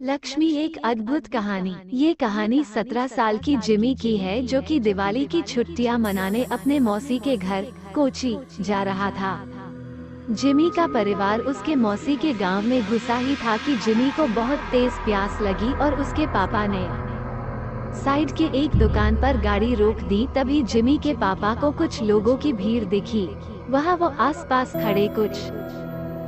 लक्ष्मी एक अद्भुत कहानी। ये कहानी 17 साल की जिमी की है, जो कि दिवाली की छुट्टियां मनाने अपने मौसी के घर कोची जा रहा था। जिमी का परिवार उसके मौसी के गांव में घुसा ही था कि जिमी को बहुत तेज प्यास लगी और उसके पापा ने साइड के एक दुकान पर गाड़ी रोक दी। तभी जिमी के पापा को कुछ लोगों की भीड़ दिखी। वह वो आसपास खड़े कुछ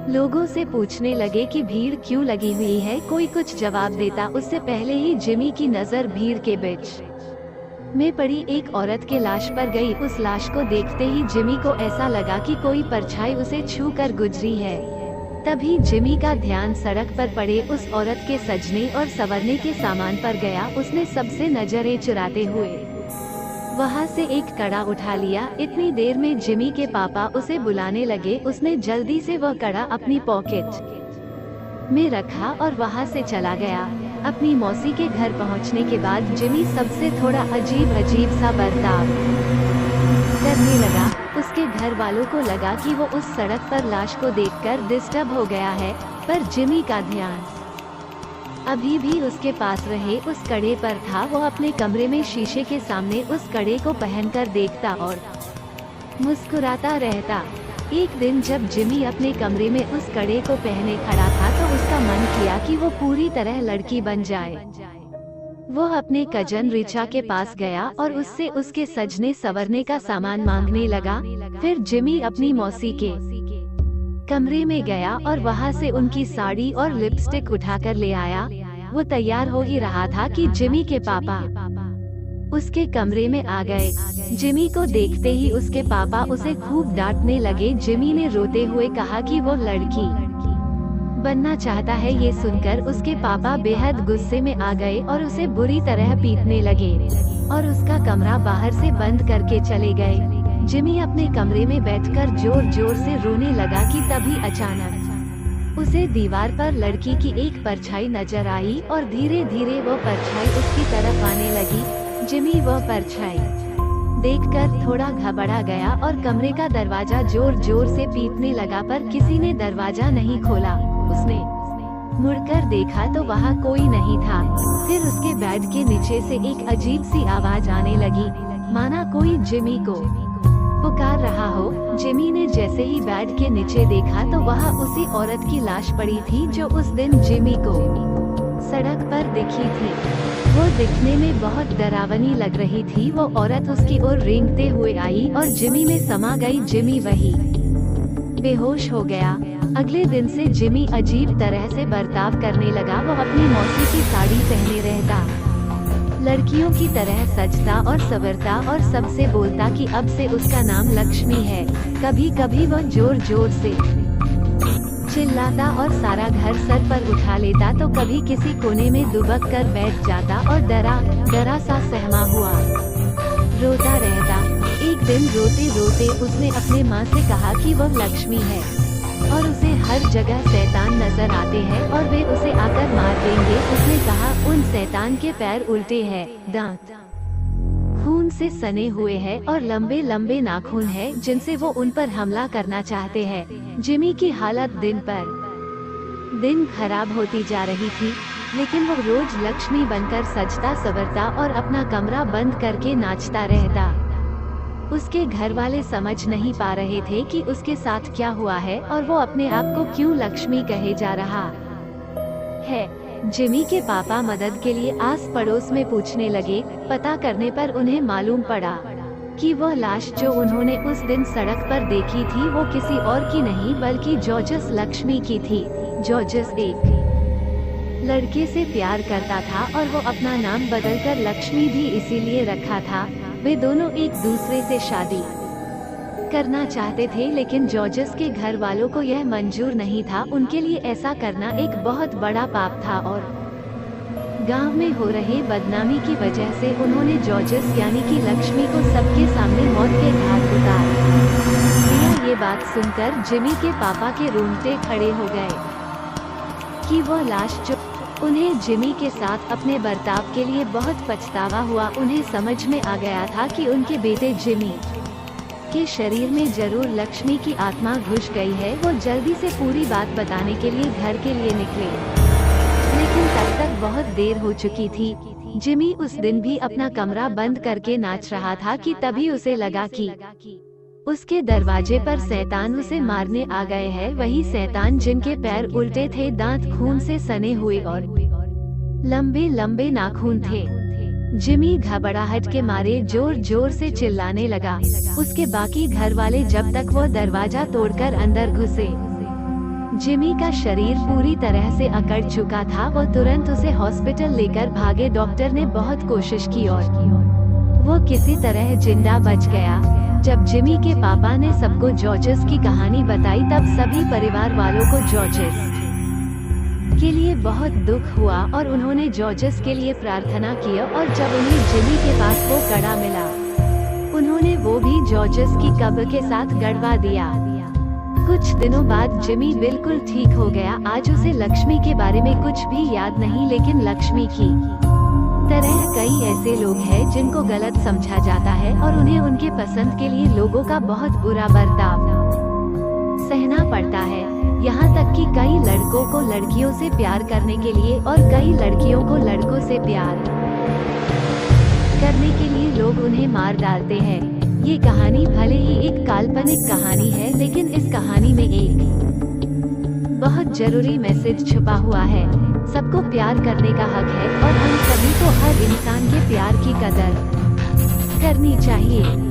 लोगों से पूछने लगे कि भीड़ क्यों लगी हुई है। कोई कुछ जवाब देता उससे पहले ही जिमी की नजर भीड़ के बीच में पड़ी एक औरत के लाश पर गई। उस लाश को देखते ही जिमी को ऐसा लगा कि कोई परछाई उसे छू कर गुजरी है। तभी जिमी का ध्यान सड़क पर पड़े उस औरत के सजने और संवरने के सामान पर गया। उसने सबसे नजरें चुराते हुए वहाँ से एक कड़ा उठा लिया। इतनी देर में जिमी के पापा उसे बुलाने लगे। उसने जल्दी से वह कड़ा अपनी पॉकेट में रखा और वहाँ से चला गया। अपनी मौसी के घर पहुँचने के बाद जिमी सबसे थोड़ा अजीब सा बर्ताव करने लगा। उसके घर वालों को लगा कि वो उस सड़क पर लाश को देखकर डिस्टर्ब हो गया है, पर जिमी का ध्यान अभी भी उसके पास रहे उस कड़े पर था। वो अपने कमरे में शीशे के सामने उस कड़े को पहनकर देखता और मुस्कुराता रहता। एक दिन जब जिमी अपने कमरे में उस कड़े को पहने खड़ा था तो उसका मन किया कि वो पूरी तरह लड़की बन जाए। वो अपने कजन रिचा के पास गया और उससे उसके सजने संवरने का सामान मांगने लगा। फिर जिमी अपनी मौसी के कमरे में गया और वहाँ से उनकी साड़ी और लिपस्टिक उठाकर ले आया। वो तैयार हो ही रहा था कि जिमी के पापा उसके कमरे में आ गए। जिमी को देखते ही उसके पापा उसे खूब डांटने लगे। जिमी ने रोते हुए कहा कि वो लड़की बनना चाहता है। ये सुनकर उसके पापा बेहद गुस्से में आ गए और उसे बुरी तरह पीटने लगे और उसका कमरा बाहर से बंद करके चले गए। जिमी अपने कमरे में बैठकर जोर जोर से रोने लगा कि तभी अचानक उसे दीवार पर लड़की की एक परछाई नजर आई और धीरे धीरे वो परछाई उसकी तरफ आने लगी। जिमी वह परछाई देखकर थोड़ा घबरा गया और कमरे का दरवाजा जोर जोर से पीटने लगा, पर किसी ने दरवाजा नहीं खोला। उसने मुड़कर देखा तो वहाँ कोई नहीं था। फिर उसके बेड के नीचे से एक अजीब सी आवाज आने लगी, माना कोई जिमी को पुकार रहा हो। जिमी ने जैसे ही बेड के नीचे देखा तो वहाँ उसी औरत की लाश पड़ी थी जो उस दिन जिमी को सड़क पर दिखी थी। वो दिखने में बहुत डरावनी लग रही थी। वो औरत उसकी ओर रेंगते हुए आई और जिमी में समा गई। जिमी वही बेहोश हो गया। अगले दिन से जिमी अजीब तरह से बर्ताव करने लगा। वो अपनी मौसी की साड़ी पहने रहता, लड़कियों की तरह सजता और संवरता और सबसे बोलता कि अब से उसका नाम लक्ष्मी है। कभी कभी वह जोर जोर से चिल्लाता और सारा घर सर पर उठा लेता, तो कभी किसी कोने में दुबक कर बैठ जाता और डरा सा सहमा हुआ रोता रहता। एक दिन रोते रोते उसने अपने माँ से कहा कि वह लक्ष्मी है और उसे हर जगह शैतान नजर आते हैं और वे उसे आकर मार देंगे। उसने कहा उन शैतान के पैर उल्टे हैं, दांत खून से सने हुए हैं और लंबे लंबे नाखून हैं जिनसे वो उन पर हमला करना चाहते हैं। जिमी की हालत दिन पर दिन खराब होती जा रही थी, लेकिन वो रोज लक्ष्मी बनकर सजता संवरता और अपना कमरा बंद करके नाचता रहता। उसके घर वाले समझ नहीं पा रहे थे कि उसके साथ क्या हुआ है और वो अपने आप को क्यों लक्ष्मी कहे जा रहा है। जिमी के पापा मदद के लिए आस पड़ोस में पूछने लगे। पता करने पर उन्हें मालूम पड़ा कि वह लाश जो उन्होंने उस दिन सड़क पर देखी थी वो किसी और की नहीं बल्कि जॉर्जस लक्ष्मी की थी। जॉर्जस एक लड़के से प्यार करता था और वो अपना नाम बदलकर लक्ष्मी भी इसीलिए रखा था। वे दोनों एक दूसरे से शादी करना चाहते थे, लेकिन जॉर्जस के घर वालों को यह मंजूर नहीं था। उनके लिए ऐसा करना एक बहुत बड़ा पाप था और गांव में हो रहे बदनामी की वजह से उन्होंने जॉर्जस यानी कि लक्ष्मी को सबके सामने मौत के घाट उतार दिया। ये बात सुनकर जिमी के पापा के रोंगटे खड़े हो गए कि वो लाश जो उन्हें जिमी के साथ अपने बर्ताव के लिए बहुत पछतावा हुआ। उन्हें समझ में आ गया था कि उनके बेटे जिमी के शरीर में जरूर लक्ष्मी की आत्मा घुस गई है। वो जल्दी से पूरी बात बताने के लिए घर के लिए निकले, लेकिन तब तक बहुत देर हो चुकी थी। जिमी उस दिन भी अपना कमरा बंद करके नाच रहा था कि तभी उसे लगा कि उसके दरवाजे पर शैतान उसे मारने आ गए हैं। वही शैतान जिनके पैर उल्टे थे, दांत खून से सने हुए और लंबे लंबे नाखून थे। जिमी घबराहट के मारे जोर जोर से चिल्लाने लगा। उसके बाकी घर वाले जब तक वो दरवाजा तोड़कर अंदर घुसे, जिमी का शरीर पूरी तरह से अकड़ चुका था। वो तुरंत उसे हॉस्पिटल लेकर भागे। डॉक्टर ने बहुत कोशिश की और वो किसी तरह जिंदा बच गया। जब जिमी के पापा ने सबको जॉर्जस की कहानी बताई तब सभी परिवार वालों को जॉर्जस के लिए बहुत दुख हुआ और उन्होंने जॉर्जस के लिए प्रार्थना की। और जब उन्हें जिमी के पास वो कड़ा मिला, उन्होंने वो भी जॉर्जस की कब्र के साथ गड़वा दिया। कुछ दिनों बाद जिमी बिल्कुल ठीक हो गया। आज उसे लक्ष्मी के बारे में कुछ भी याद नहीं, लेकिन लक्ष्मी की तरह कई ऐसे लोग हैं जिनको गलत समझा जाता है और उन्हें उनके पसंद के लिए लोगों का बहुत बुरा बर्ताव सहना पड़ता है। यहाँ तक कि कई लड़कों को लड़कियों से प्यार करने के लिए और कई लड़कियों को लड़कों से प्यार करने के लिए लोग उन्हें मार डालते हैं। ये कहानी भले ही एक काल्पनिक कहानी है, लेकिन इस कहानी में एक बहुत जरूरी मैसेज छुपा हुआ है। सबको प्यार करने का हक है और हम सभी को हर इंसान के प्यार की कदर करनी चाहिए।